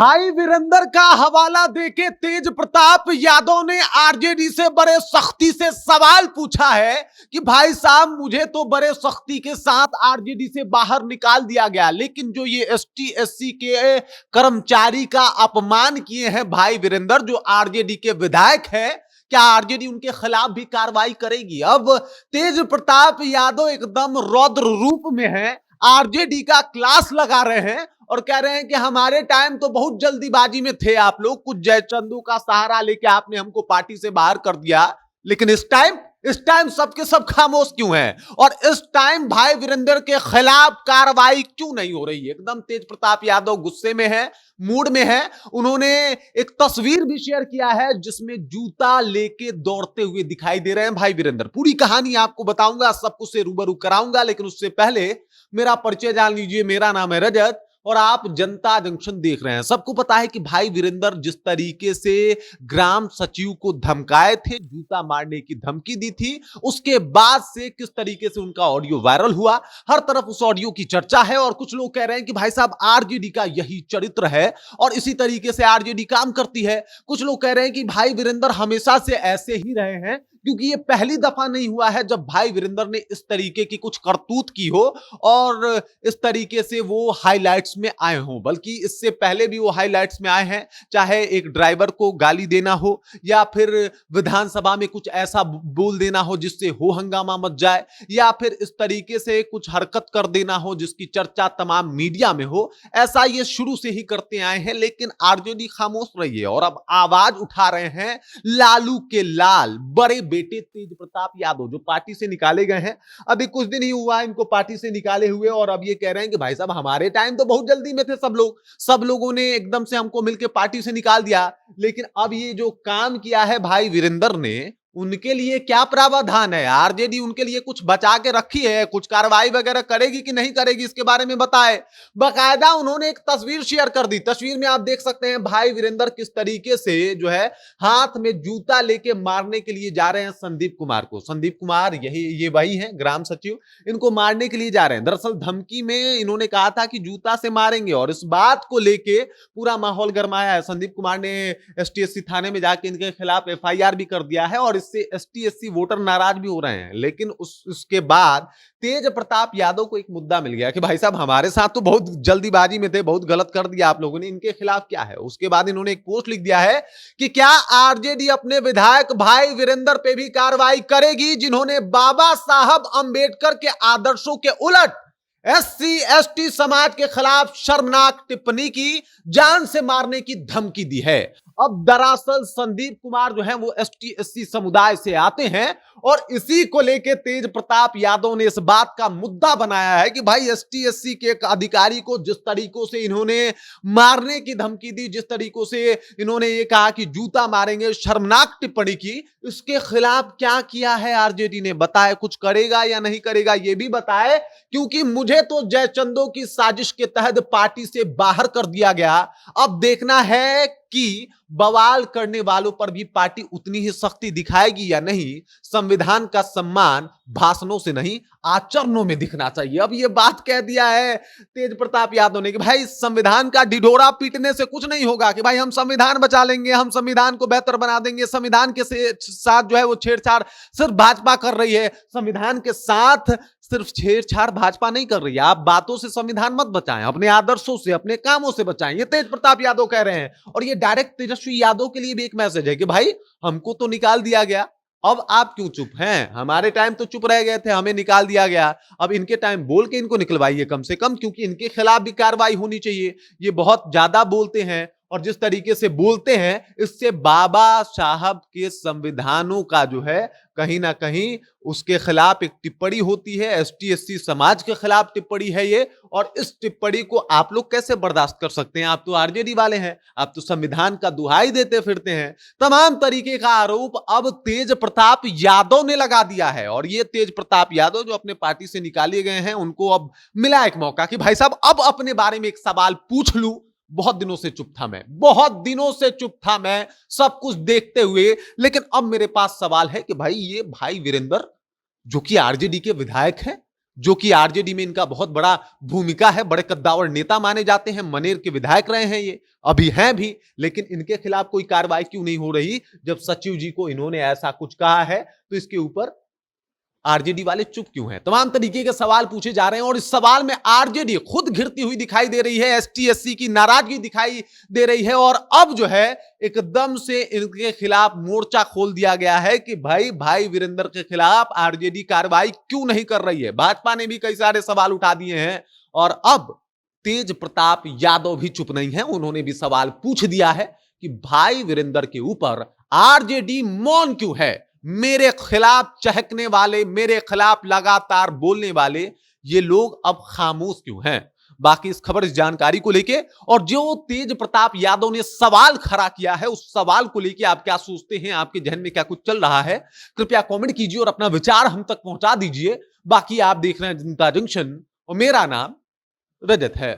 भाई वीरेंद्र का हवाला देके तेज प्रताप यादव ने आरजेडी से बड़े सख्ती से सवाल पूछा है कि भाई साहब मुझे तो बड़े सख्ती के साथ आरजेडी से बाहर निकाल दिया गया, लेकिन जो ये एसटी एससी के कर्मचारी का अपमान किए हैं भाई वीरेंद्र, जो आरजेडी के विधायक है, क्या आरजेडी उनके खिलाफ भी कार्रवाई करेगी? अब तेज प्रताप यादव एकदम रौद्र रूप में है, आरजेडी का क्लास लगा रहे हैं और कह रहे हैं कि हमारे टाइम तो बहुत जल्दीबाजी में थे आप लोग, कुछ जयचंदू का सहारा लेके आपने हमको पार्टी से बाहर कर दिया, लेकिन इस टाइम सबके सब खामोश क्यों हैं? और इस टाइम भाई वीरेंद्र के खिलाफ कार्रवाई क्यों नहीं हो रही है? एकदम तेज प्रताप यादव गुस्से में है, मूड में है। उन्होंने एक तस्वीर भी शेयर किया है जिसमें जूता लेके दौड़ते हुए दिखाई दे रहे हैं भाई वीरेंद्र। पूरी कहानी आपको बताऊंगा, सब कुछ से रूबरू कराऊंगा, लेकिन उससे पहले मेरा परिचय जान लीजिए। मेरा नाम है रजत और आप जनता जंक्शन देख रहे हैं। सबको पता है कि भाई वीरेंद्र जिस तरीके से ग्राम सचिव को धमकाए थे, जूता मारने की धमकी दी थी, उसके बाद से किस तरीके से उनका ऑडियो वायरल हुआ, हर तरफ उस ऑडियो की चर्चा है। और कुछ लोग कह रहे हैं कि भाई साहब आरजेडी का यही चरित्र है और इसी तरीके से आरजेडी काम करती है। कुछ लोग कह रहे हैं कि भाई वीरेंद्र हमेशा से ऐसे ही रहे हैं, क्योंकि ये पहली दफा नहीं हुआ है जब भाई वीरेंद्र ने इस तरीके की कुछ करतूत की हो और इस तरीके से वो हाइलाइट्स में आए हों, बल्कि इससे पहले भी वो हाइलाइट्स में आए हैं। चाहे एक ड्राइवर को गाली देना हो या फिर विधानसभा में कुछ ऐसा बोल देना हो जिससे हो हंगामा मच जाए, या फिर इस तरीके से कुछ हरकत कर देना हो जिसकी चर्चा तमाम मीडिया में हो, ऐसा ये शुरू से ही करते आए हैं। लेकिन आरजेडी खामोश रही है और अब आवाज उठा रहे हैं लालू के लाल बड़े बेटे तेज प्रताप यादव, जो पार्टी से निकाले गए हैं। अभी कुछ दिन ही हुआ इनको पार्टी से निकाले हुए और अब ये कह रहे हैं कि भाई साहब हमारे टाइम तो बहुत जल्दी में थे सब लोगों ने एकदम से हमको मिलकर पार्टी से निकाल दिया। लेकिन अब ये जो काम किया है भाई वीरेंद्र ने, उनके लिए क्या प्रावधान है? आरजेडी उनके लिए कुछ बचा के रखी है? कुछ कार्रवाई वगैरह करेगी कि नहीं करेगी, इसके बारे में बताए। बाकायदा उन्होंने एक तस्वीर शेयर कर दी। तस्वीर में आप देख सकते हैं भाई वीरेंद्र किस तरीके से जो है हाथ में जूता लेके मारने के लिए जा रहे हैं संदीप कुमार को। संदीप कुमार ये वही हैं ग्राम सचिव, इनको मारने के लिए जा रहे हैं। दरअसल धमकी में इन्होंने कहा था कि जूता से मारेंगे और इस बात को लेके पूरा माहौल गरमाया है। संदीप कुमार ने एसटीएससी थाने में जाके इनके खिलाफ एफआईआर भी कर दिया है और इससे एसटी एससी वोटर नाराज भी हो रहे हैं। लेकिन उसके बाद तेज प्रताप यादव को एक मुद्दा मिल गया कि भाई साहब हमारे साथ तो बहुत जल्दीबाजी में थे, बहुत गलत कर दिया आप लोगों ने, इनके खिलाफ क्या है? उसके बाद इन्होंने एक पोस्ट लिख दिया है कि क्या आरजेडी अपने विधायक भाई वीरेंद्र पे भी कार्रवाई करेगी जिन्होंने बाबा साहब अंबेडकर के आदर्शों के उलट एससी एसटी समाज के खिलाफ शर्मनाक टिप्पणी की, जान से मारने की धमकी दी है। अब दरअसल संदीप कुमार जो है वो एसटी एससी समुदाय से आते हैं और इसी को लेके तेज प्रताप यादव ने इस बात का मुद्दा बनाया है कि भाई एसटी एससी के एक अधिकारी को जिस तरीकों से इन्होंने मारने की धमकी दी, जिस तरीकों से इन्होंने ये कहा कि जूता मारेंगे, शर्मनाक टिप्पणी की, इसके खिलाफ क्या किया है आरजेडी ने? बताए कुछ करेगा या नहीं करेगा ये भी बताए, क्योंकि मुझे तो जयचंदो की साजिश के तहत पार्टी से बाहर कर दिया गया। अब देखना है कि बवाल करने वालों पर भी पार्टी उतनी ही सख्ती दिखाएगी या नहीं। संविधान का सम्मान भाषणों से नहीं आचरणों में दिखना चाहिए। अब ये बात कह दिया है तेज प्रताप यादव ने कि भाई संविधान का ढिढोरा पीटने से कुछ नहीं होगा, कि भाई हम संविधान बचा लेंगे, हम संविधान को बेहतर बना देंगे। संविधान के साथ जो है वो छेड़छाड़ सिर्फ भाजपा कर रही है। संविधान के साथ सिर्फ छेड़छाड़ भाजपा नहीं कर रही है। आप बातों से संविधान मत बचाएं, अपने आदर्शों से, अपने कामों से बचाएं। ये तेज प्रताप यादव कह रहे हैं और ये डायरेक्ट तेजस्वी यादव के लिए भी एक मैसेज है कि भाई हमको तो निकाल दिया गया, अब आप क्यों चुप हैं? हमारे टाइम तो चुप रह गए थे, हमें निकाल दिया गया, अब इनके टाइम बोल के इनको निकलवाइए कम से कम, क्योंकि इनके खिलाफ भी कार्रवाई होनी चाहिए। ये बहुत ज्यादा बोलते हैं और जिस तरीके से बोलते हैं इससे बाबा साहब के संविधानों का जो है कहीं ना कहीं उसके खिलाफ एक टिप्पणी होती है, एसटी एससी समाज के खिलाफ टिप्पणी है ये। और इस टिप्पणी को आप लोग कैसे बर्दाश्त कर सकते हैं? आप तो आरजेडी वाले हैं, आप तो संविधान का दुहाई देते फिरते हैं। तमाम तरीके का आरोप अब तेज प्रताप यादव ने लगा दिया है और ये तेज प्रताप यादव जो अपने पार्टी से निकाले गए हैं, उनको अब मिला एक मौका कि भाई साहब अब अपने बारे में एक सवाल पूछ लूं। बहुत दिनों से चुप था मैं, बहुत दिनों से चुप था मैं, सब कुछ देखते हुए, लेकिन अब मेरे पास सवाल है कि भाई ये भाई वीरेंद्र जो कि आरजेडी के विधायक हैं, जो कि आरजेडी में इनका बहुत बड़ा भूमिका है, बड़े कद्दावर नेता माने जाते हैं, मनेर के विधायक रहे हैं, ये अभी हैं भी, लेकिन इनके खिलाफ कोई कार्रवाई क्यों नहीं हो रही? जब सचिव जी को इन्होंने ऐसा कुछ कहा है तो इसके ऊपर आरजेडी वाले चुप क्यों हैं? तमाम तरीके के सवाल पूछे जा रहे हैं और इस सवाल में आरजेडी खुद घिरती हुई दिखाई दे रही है, एसटी एससी की नाराजगी दिखाई दे रही है और अब जो है एकदम से इनके खिलाफ मोर्चा खोल दिया गया है कि भाई वीरेंद्र के खिलाफ आरजेडी कार्रवाई क्यों नहीं कर रही है। भाजपा ने भी कई सारे सवाल उठा दिए हैं और अब तेज प्रताप यादव भी चुप नहीं है, उन्होंने भी सवाल पूछ दिया है कि भाई वीरेंद्र के ऊपर आरजेडी मौन क्यों है? मेरे खिलाफ चहकने वाले, मेरे खिलाफ लगातार बोलने वाले ये लोग अब खामोश क्यों हैं? बाकी इस खबर, इस जानकारी को लेके और जो तेज प्रताप यादव ने सवाल खड़ा किया है उस सवाल को लेके आप क्या सोचते हैं? आपके जहन में क्या कुछ चल रहा है? कृपया कमेंट कीजिए और अपना विचार हम तक पहुंचा दीजिए। बाकी आप देख रहे हैं जनता जंक्शन और मेरा नाम रजत है।